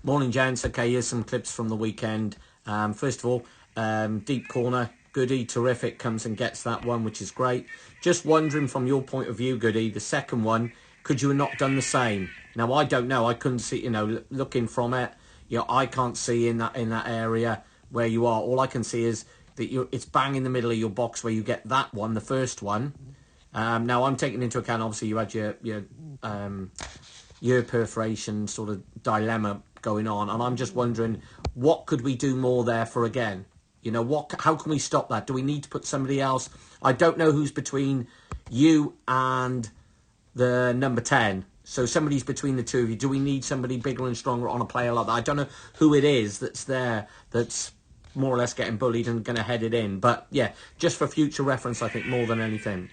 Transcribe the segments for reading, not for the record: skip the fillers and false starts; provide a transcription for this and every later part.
Morning, gents. Okay, here's some clips from the weekend. First of all, deep corner, Goody, terrific, comes and gets that one, which is great. Just wondering from your point of view, Goody, the second one, could you have not done the same? Now, I don't know. I couldn't see, looking from it, I can't see in that area where you are. All I can see is that it's bang in the middle of your box where you get that one, the first one. Now, I'm taking into account, obviously, you had your perforation sort of dilemma going on, and I'm just wondering, what could we do more there for again? How can we stop that? Do we need to put somebody else? I don't know who's between you and the number 10. So somebody's between the two of you. Do we need somebody bigger and stronger on a player like that? I don't know who it is that's there, that's more or less getting bullied and going to head it in. But yeah, just for future reference, I think more than anything.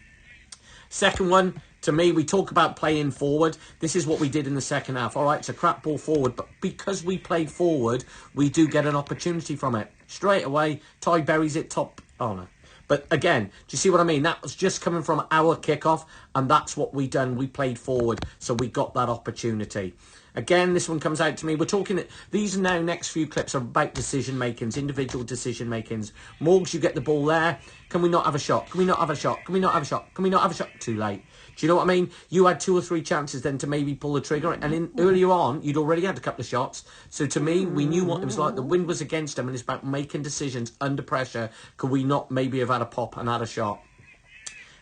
Second one, to me, we talk about playing forward. This is what we did in the second half. All right, it's a crap ball forward, but because we played forward, we do get an opportunity from it. Straight away, Ty buries it top. Oh, no. But again, do you see what I mean? That was just coming from our kickoff, and that's what we done. We played forward, so we got that opportunity. Again, this one comes out to me. We're talking, these now next few clips are about decision makings, individual decision makings. Morgs, you get the ball there. Can we not have a shot? Can we not have a shot? Can we not have a shot? Can we not have a shot? Too late. Do you know what I mean? You had 2 or 3 chances then to maybe pull the trigger. And earlier on, you'd already had a couple of shots. So to me, we knew what it was like. The wind was against them, and it's about making decisions under pressure. Could we not maybe have had a pop and had a shot?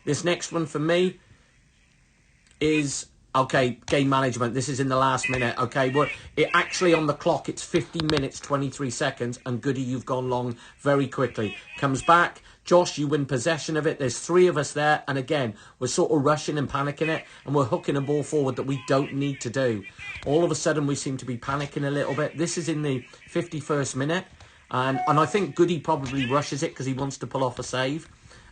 This next one for me is, okay, game management. This is in the last minute. Okay, well, it actually on the clock, it's 50 minutes, 23 seconds. And Goody, you've gone long very quickly. Comes back. Josh, you win possession of it. There's 3 of us there. And again, we're sort of rushing and panicking it. And we're hooking a ball forward that we don't need to do. All of a sudden, we seem to be panicking a little bit. This is in the 51st minute. And I think Goody probably rushes it because he wants to pull off a save.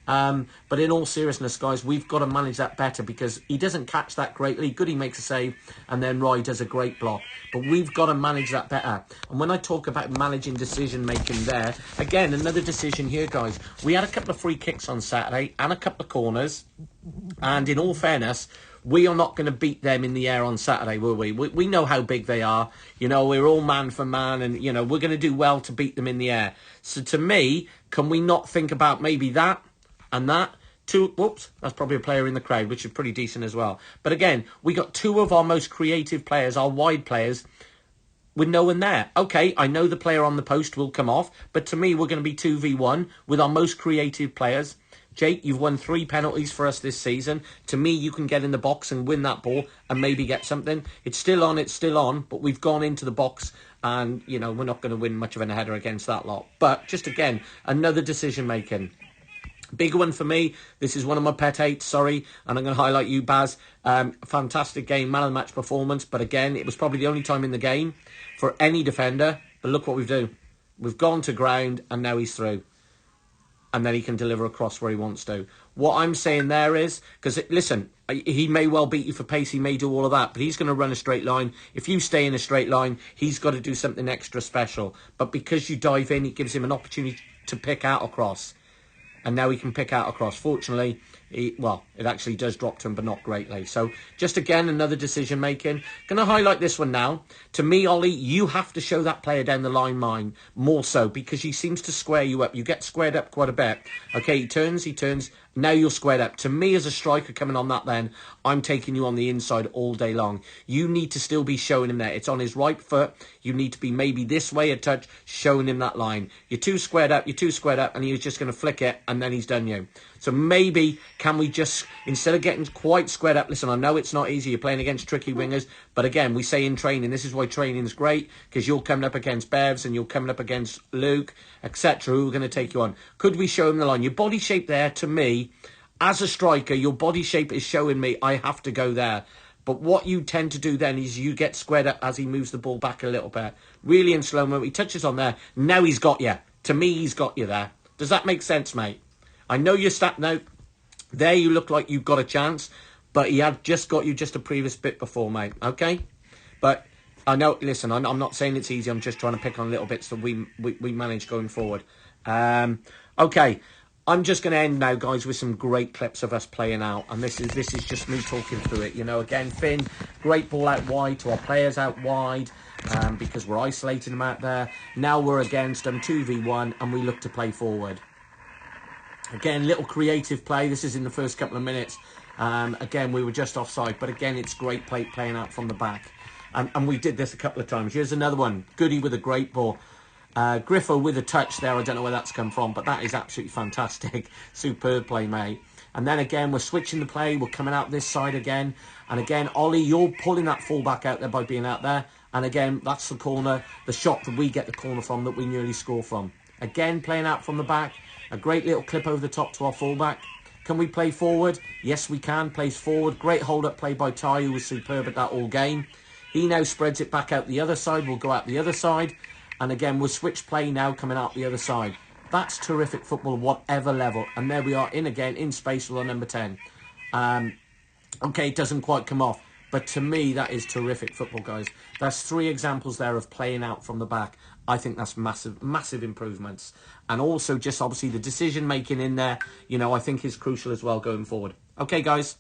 But in all seriousness, guys, we've got to manage that better because he doesn't catch that greatly. Goody makes a save, and then Roy does a great block. But we've got to manage that better. And when I talk about managing decision-making there, again, another decision here, guys. We had a couple of free kicks on Saturday and a couple of corners. And in all fairness, we are not going to beat them in the air on Saturday, will we? We know how big they are. We're all man for man, and, we're going to do well to beat them in the air. So to me, can we not think about maybe that? And that, whoops, that's probably a player in the crowd, which is pretty decent as well. But again, we got 2 of our most creative players, our wide players, with no one there. Okay, I know the player on the post will come off, but to me, we're going to be 2v1 with our most creative players. Jake, you've won 3 penalties for us this season. To me, you can get in the box and win that ball and maybe get something. It's still on, but we've gone into the box and, we're not going to win much of a header against that lot. But just again, another decision-making. Big one for me. This is one of my pet hates, sorry. And I'm going to highlight you, Baz. Fantastic game, man of the match performance. But again, it was probably the only time in the game for any defender. But look what we've done. We've gone to ground and now he's through. And then he can deliver across where he wants to. What I'm saying there is, because listen, he may well beat you for pace. He may do all of that. But he's going to run a straight line. If you stay in a straight line, he's got to do something extra special. But because you dive in, it gives him an opportunity to pick out across. And now he can pick out across. Fortunately, it actually does drop to him, but not greatly. So, just again, another decision-making. Going to highlight this one now. To me, Ollie, you have to show that player down the line more so, because he seems to square you up. You get squared up quite a bit. Okay, he turns. Now you're squared up. To me, as a striker coming on that then, I'm taking you on the inside all day long. You need to still be showing him there. It's on his right foot. You need to be maybe this way a touch, showing him that line. You're too squared up, and he was just going to flick it, and then he's done you. So maybe, can we just, instead of getting quite squared up, listen, I know it's not easy, you're playing against tricky wingers, but again, we say in training, this is why training is great, because you're coming up against Bevs, and you're coming up against Luke, etc., who are going to take you on. Could we show him the line? Your body shape there, to me, as a striker, your body shape is showing me I have to go there. But what you tend to do then is you get squared up as he moves the ball back a little bit. Really in slow-mo, he touches on there, now he's got you. To me, he's got you there. Does that make sense, mate? I know you're now. There you look like you've got a chance, but he had just got you just a previous bit before, mate. Okay? But I know, listen, I'm not saying it's easy. I'm just trying to pick on little bits that we manage going forward. Okay. I'm just going to end now, guys, with some great clips of us playing out. And this is just me talking through it. You know, again, Finn, great ball out wide to our players out wide because we're isolating them out there. Now we're against them 2v1 and we look to play forward. Again, little creative play. This is in the first couple of minutes. Again, we were just offside. But again, it's great playing out from the back. And we did this a couple of times. Here's another one. Goody with a great ball. Griffo with a touch there. I don't know where that's come from, but that is absolutely fantastic. Superb play, mate. And then again, we're switching the play. We're coming out this side again. And again, Ollie, you're pulling that fullback out there by being out there. And again, that's the corner, the shot that we get the corner from that we nearly score from. Again, playing out from the back. A great little clip over the top to our fullback. Can we play forward? Yes, we can. Plays forward. Great hold-up play by Ty, who was superb at that all game. He now spreads it back out the other side. We'll go out the other side. And again, we'll switch play now coming out the other side. That's terrific football, whatever level. And there we are, in again, in space with our number 10. Okay, it doesn't quite come off. But to me, that is terrific football, guys. That's 3 examples there of playing out from the back. I think that's massive, massive improvements. And also just obviously the decision-making in there, you know, I think is crucial as well going forward. Okay, guys.